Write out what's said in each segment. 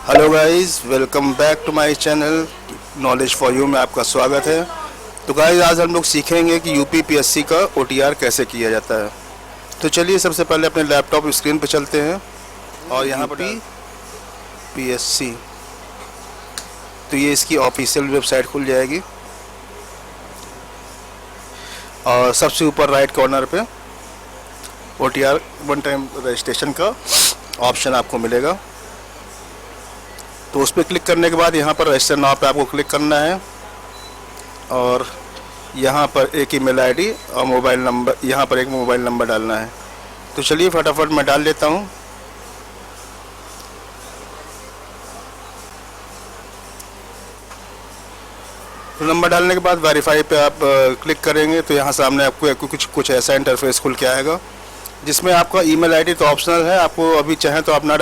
Hello guys, welcome back to my channel knowledge for you में आपका स्वागत है। तो गाइस, आज हम लोग सीखेंगे कि यूपीपीएससी का ओटीआर कैसे किया जाता है। तो चलिए सबसे पहले अपने लैपटॉप स्क्रीन पर चलते हैं और यहाँ पर यूपीपीएससी, तो ये इसकी ऑफिशियल वेबसाइट खुल जाएगी और सबसे ऊपर राइट कॉर्नर पे ओटीआर वन टाइम रजिस्ट्रेशन का ऑप्शन आपको मिलेगा। तो उस पर क्लिक करने के बाद यहाँ पर रजिस्टर नाउ पे आपको क्लिक करना है और यहाँ पर एक ईमेल आईडी और मोबाइल नंबर, यहाँ पर एक मोबाइल नंबर डालना है। तो चलिए फटाफट मैं डाल लेता हूँ। तो नंबर डालने के बाद वेरीफाई पे आप क्लिक करेंगे तो यहाँ सामने आपको कुछ ऐसा इंटरफेस खुल के आएगा जिसमें आपका ईमेल आईडी तो ऑप्शनल है, आपको अभी चाहें तो आप ना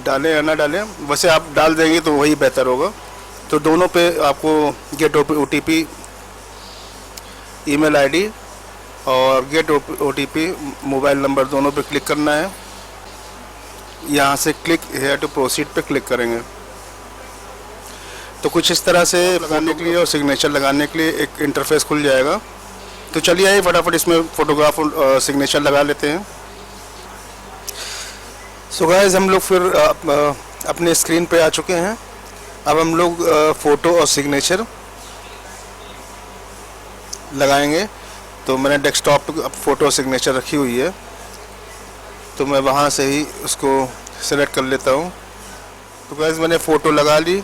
डालें या ना डालें, वैसे आप डाल देंगे तो वही बेहतर होगा। तो दोनों पे आपको गेट ओटीपी ईमेल आईडी और गेट ओटीपी मोबाइल नंबर दोनों पे क्लिक करना है। यहाँ से क्लिक हेयर टू प्रोसीड पे क्लिक करेंगे तो कुछ इस तरह से लगाने के लिए और सिग्नेचर लगाने के लिए एक इंटरफेस खुल जाएगा। तो चलिए आइए फटाफट इसमें फ़ोटोग्राफ और सिग्नेचर लगा लेते हैं। सो गाइस, हम लोग फिर अपने स्क्रीन पे आ चुके हैं। अब हम लोग फ़ोटो और सिग्नेचर लगाएंगे। तो मैंने डेस्कटॉप पे फ़ोटो और सिग्नेचर रखी हुई है, तो मैं वहाँ से ही उसको सेलेक्ट कर लेता हूँ। तो गाइस, मैंने फ़ोटो लगा ली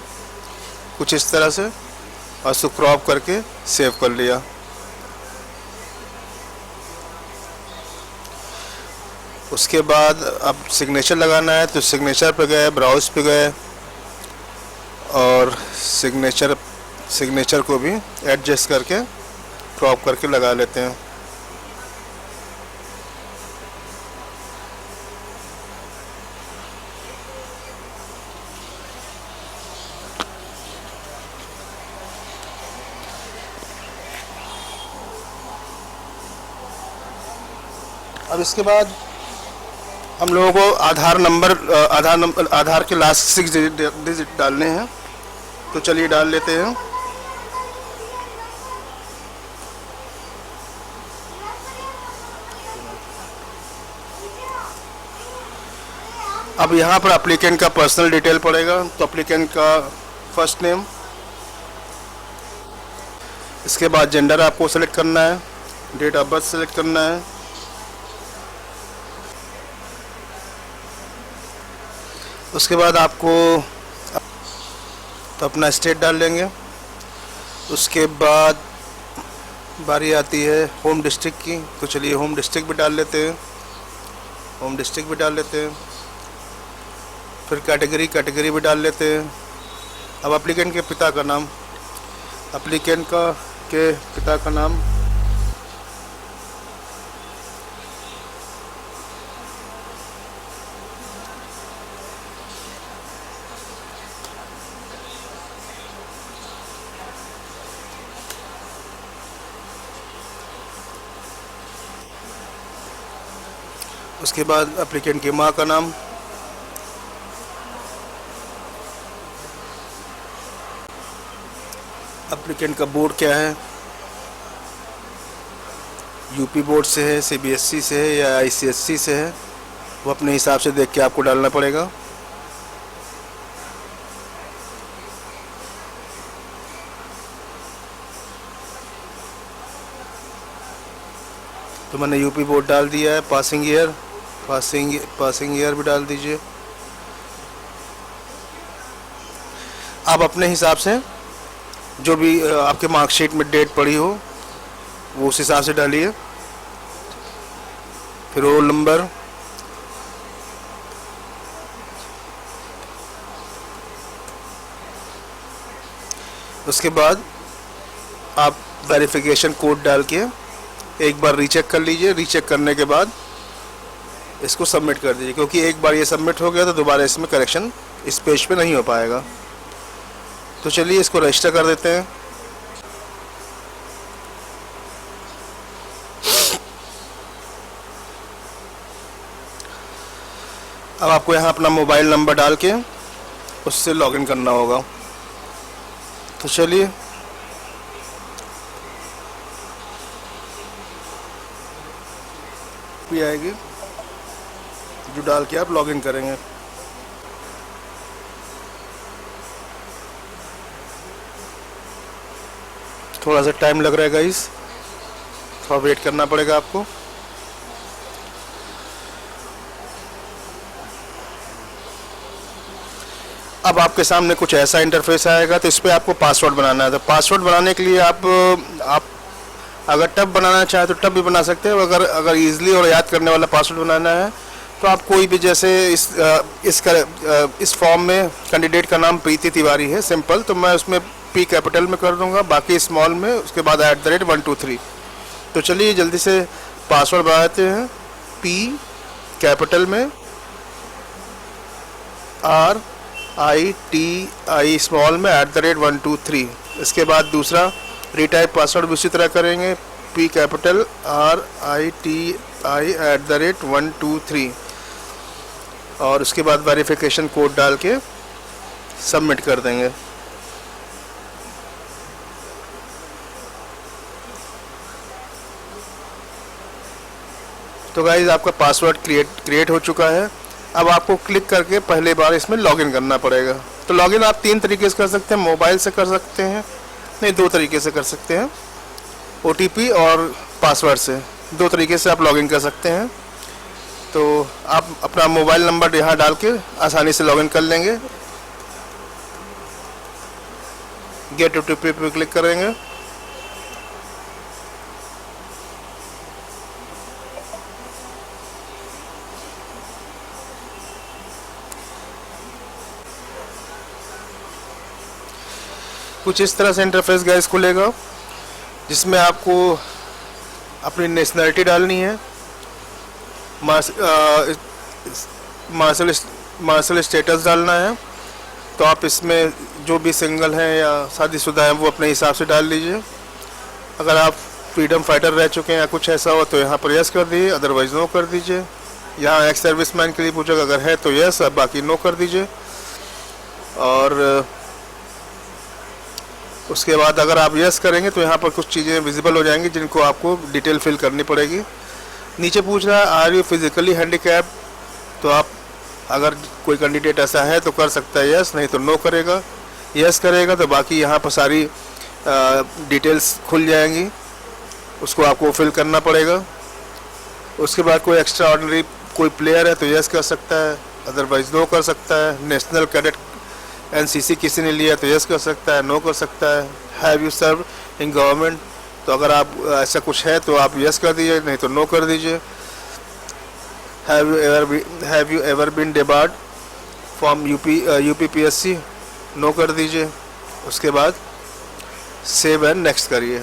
कुछ इस तरह से और उसको क्रॉप करके सेव कर लिया। उसके बाद अब सिग्नेचर लगाना है, तो सिग्नेचर पे गए, ब्राउज़ पे गए और सिग्नेचर को भी एडजस्ट करके क्रॉप करके लगा लेते हैं। अब इसके बाद हम लोगों को आधार के लास्ट 6 डिजिट डालने हैं। तो चलिए डाल लेते हैं। अब यहाँ पर एप्लीकेंट का पर्सनल डिटेल पड़ेगा, तो एप्लीकेंट का फर्स्ट नेम, इसके बाद जेंडर आपको सेलेक्ट करना है, डेट ऑफ बर्थ सेलेक्ट करना है, उसके बाद आपको तो अपना स्टेट डाल लेंगे। उसके बाद बारी आती है होम डिस्ट्रिक्ट की, तो चलिए होम डिस्ट्रिक्ट भी डाल लेते हैं। फिर कैटेगरी भी डाल लेते हैं। अब एप्लीकेंट के पिता का नाम, उसके बाद एप्लीकेंट की माँ का नाम, एप्लीकेंट का बोर्ड क्या है, यूपी बोर्ड से है, सीबीएसई से है या आईसीएसई से है, वो अपने हिसाब से देख के आपको डालना पड़ेगा। तो मैंने यूपी बोर्ड डाल दिया है। पासिंग ईयर भी डाल दीजिए। आप अपने हिसाब से जो भी आपके मार्कशीट में डेट पड़ी हो वो उस हिसाब से डालिए। फिर रोल नंबर, उसके बाद आप वेरिफिकेशन कोड डाल के एक बार रीचेक कर लीजिए। रीचेक करने के बाद इसको सबमिट कर दीजिए, क्योंकि एक बार ये सबमिट हो गया तो दोबारा इसमें करेक्शन इस पेज पे नहीं हो पाएगा। तो चलिए इसको रजिस्टर कर देते हैं। अब आपको यहाँ अपना मोबाइल नंबर डाल के उससे लॉगिन करना होगा। तो चलिए भी आएगी जो डाल के आप लॉगिन करेंगे। थोड़ा सा टाइम लग रहा है गाइस, थोड़ा वेट करना पड़ेगा आपको। अब आपके सामने कुछ ऐसा इंटरफेस आएगा, तो इस पर आपको पासवर्ड बनाना है। तो पासवर्ड बनाने के लिए आप अगर टब बनाना चाहे तो टब भी बना सकते हैं। अगर ईजिली और याद करने वाला पासवर्ड बनाना है तो आप कोई भी, जैसे इस फॉर्म में कैंडिडेट का नाम प्रीति तिवारी है, सिंपल, तो मैं उसमें पी कैपिटल में कर दूंगा, बाकी स्मॉल में, उसके बाद @123। तो चलिए जल्दी से पासवर्ड बनाते हैं। पी कैपिटल में, RITI स्मॉल में @123। इसके बाद दूसरा रीटाइप पासवर्ड भी उसी तरह करेंगे, पी कैपिटल RITI @123, और उसके बाद वेरिफिकेशन कोड डाल के सबमिट कर देंगे। तो गाइज आपका पासवर्ड क्रिएट हो चुका है। अब आपको क्लिक करके पहले बार इसमें लॉगिन करना पड़ेगा। तो लॉगिन आप 3 तरीके से कर सकते हैं, मोबाइल से कर सकते हैं, नहीं 2 तरीके से कर सकते हैं, OTP और पासवर्ड से, 2 तरीके से आप लॉगिन कर सकते हैं। तो आप अपना मोबाइल नंबर यहाँ डाल के आसानी से लॉगिन कर लेंगे। गेट OTP पे क्लिक करेंगे। कुछ इस तरह से इंटरफेस गाइस खुलेगा, जिसमें आपको अपनी नेशनलिटी डालनी है, मार्शल स्टेटस डालना है। तो आप इसमें जो भी सिंगल हैं या शादीशुदा हैं वो अपने हिसाब से डाल लीजिए। अगर आप फ्रीडम फाइटर रह चुके हैं या कुछ ऐसा हो तो यहाँ पर यस कर दीजिए, अदरवाइज नो कर दीजिए। यहाँ एक्स सर्विसमैन के लिए पूछेगा, अगर है तो यस, बाकी नो कर दीजिए। और उसके बाद अगर आप यस करेंगे तो यहाँ पर कुछ चीज़ें विजिबल हो जाएंगी जिनको आपको डिटेल फिल करनी पड़ेगी। नीचे पूछ रहा है आर यू फिजिकली हैंडीकैप, तो आप अगर कोई कैंडिडेट ऐसा है तो कर सकता है यस, नहीं तो नो करेगा। यस करेगा तो बाकी यहाँ पर सारी डिटेल्स खुल जाएंगी, उसको आपको फिल करना पड़ेगा। उसके बाद कोई एक्स्ट्रा ऑर्डिनरी कोई प्लेयर है तो यस कर सकता है, अदरवाइज नो कर सकता है। नेशनल कैडेट NCC किसी ने लिया तो यस कर सकता है, नो कर सकता है। Have you serve in government, तो अगर आप ऐसा कुछ है तो आप यस कर दीजिए, नहीं तो नो कर दीजिए। Have you ever been debarred from UPPSC, no कर दीजिए। उसके बाद सेव एंड नेक्स्ट करिए।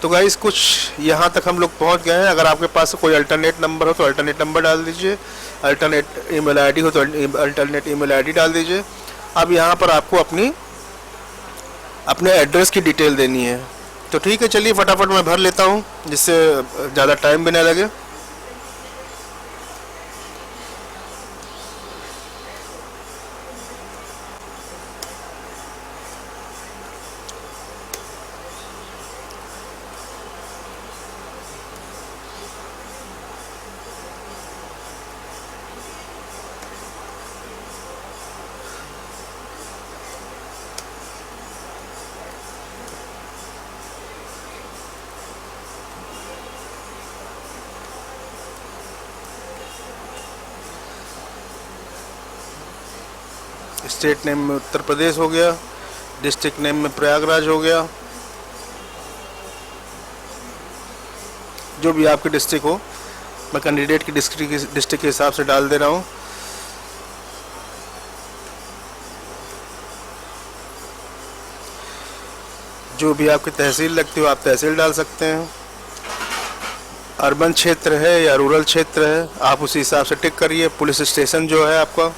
तो गाइस कुछ यहाँ तक हम लोग पहुँच गए हैं। अगर आपके पास कोई अल्टरनेट नंबर हो तो अल्टरनेट नंबर डाल दीजिए, अल्टरनेट ईमेल आईडी हो तो अल्टरनेट ईमेल आईडी डाल दीजिए। अब यहाँ पर आपको अपने एड्रेस की डिटेल देनी है। तो ठीक है, चलिए फटाफट मैं भर लेता हूँ जिससे ज़्यादा टाइम भी ना लगे। स्टेट नेम में उत्तर प्रदेश हो गया, डिस्ट्रिक्ट नेम में प्रयागराज हो गया, जो भी आपकी डिस्ट्रिक्ट हो। मैं कैंडिडेट की डिस्ट्रिक्ट के हिसाब से डाल दे रहा हूँ। जो भी आपकी तहसील लगती हो आप तहसील डाल सकते हैं। अर्बन क्षेत्र है या रूरल क्षेत्र है आप उसी हिसाब से टिक करिए। पुलिस स्टेशन जो है आपका,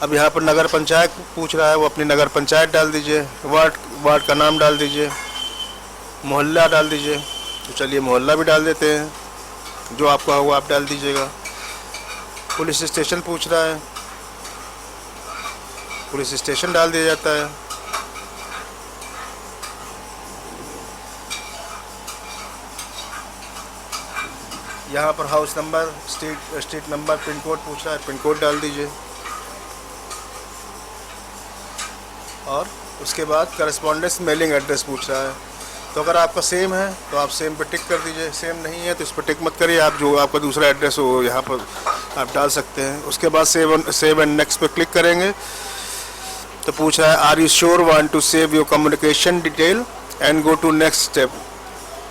अब यहाँ पर नगर पंचायत पूछ रहा है, वो अपनी नगर पंचायत डाल दीजिए, वार्ड का नाम डाल दीजिए, मोहल्ला डाल दीजिए। तो चलिए मोहल्ला भी डाल देते हैं, जो आपका होगा आप डाल दीजिएगा। पुलिस स्टेशन पूछ रहा है, पुलिस स्टेशन डाल दिया जाता है। यहाँ पर house number, street number, pin code पूछ रहा है, पिन कोड डाल दीजिए। और उसके बाद करस्पॉन्डेंस मेलिंग एड्रेस पूछ रहा है, तो अगर आपका सेम है तो आप सेम पे टिक कर दीजिए, सेम नहीं है तो इस पर टिक मत करिए, आप जो आपका दूसरा एड्रेस हो यहाँ पर आप डाल सकते हैं। उसके बाद सेव एंड नेक्स्ट पे क्लिक करेंगे तो पूछ रहा है are you sure want to save your communication detail and go to next step.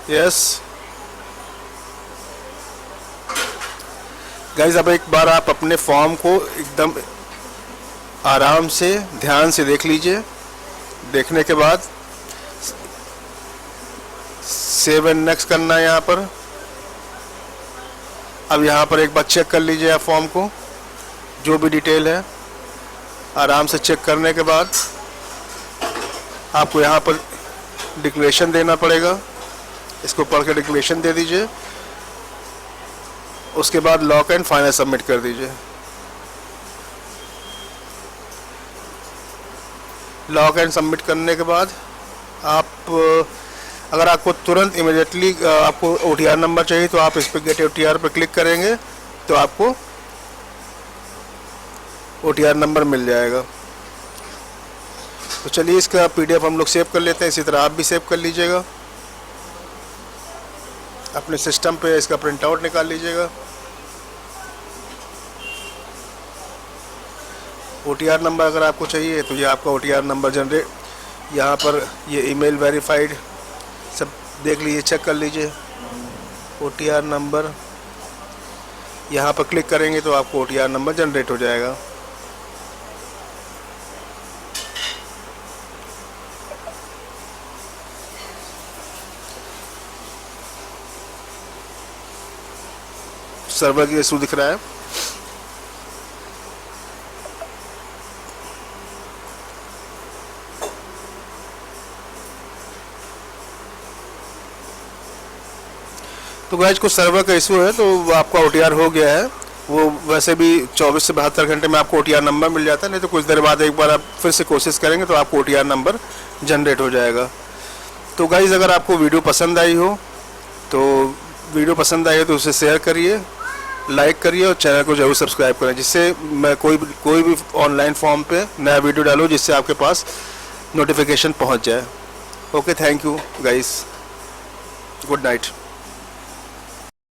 Yes guys, अब एक बार आप अपने फॉर्म को एकदम आराम से ध्यान से देख लीजिए। देखने के बाद सेव एंड नेक्स्ट करना है यहाँ पर। अब यहाँ पर एक बार चेक कर लीजिए आप फॉर्म को, जो भी डिटेल है आराम से चेक करने के बाद आपको यहाँ पर डिक्लेरेशन देना पड़ेगा। इसको पढ़ के डिक्लेरेशन दे दीजिए। उसके बाद लॉक एंड फाइनल सबमिट कर दीजिए। लॉक एंड सबमिट करने के बाद आप अगर आपको तुरंत इमीडिएटली आपको OTR नंबर चाहिए तो आप इस पर गेट OTR पर क्लिक करेंगे तो आपको OTR नंबर मिल जाएगा। तो चलिए इसका PDF हम लोग सेव कर लेते हैं, इसी तरह आप भी सेव कर लीजिएगा। अपने सिस्टम पे इसका प्रिंट आउट निकाल लीजिएगा। OTR नंबर अगर आपको चाहिए तो ये आपका OTR नंबर जनरेट, यहाँ पर ये ईमेल वेरीफाइड सब देख लीजिए, चेक कर लीजिए। OTR नंबर यहाँ पर क्लिक करेंगे तो आपको OTR नंबर जनरेट हो जाएगा। सर्वर की इशू दिख रहा है। तो गाइस कुछ सर्वर का इशू है, तो आपका OTR हो गया है। वो वैसे भी 24 से 72 घंटे में आपको OTR नंबर मिल जाता है, नहीं तो कुछ देर बाद एक बार आप फिर से कोशिश करेंगे तो आपको OTR नंबर जनरेट हो जाएगा। तो गाइस अगर आपको वीडियो पसंद आई हो तो उसे शेयर करिए, लाइक करिए और चैनल को जरूर सब्सक्राइब करें, जिससे मैं कोई भी ऑनलाइन फॉर्म पे नया वीडियो डालूँ जिससे आपके पास नोटिफिकेशन पहुंच जाए। Okay, thank you guys, good night.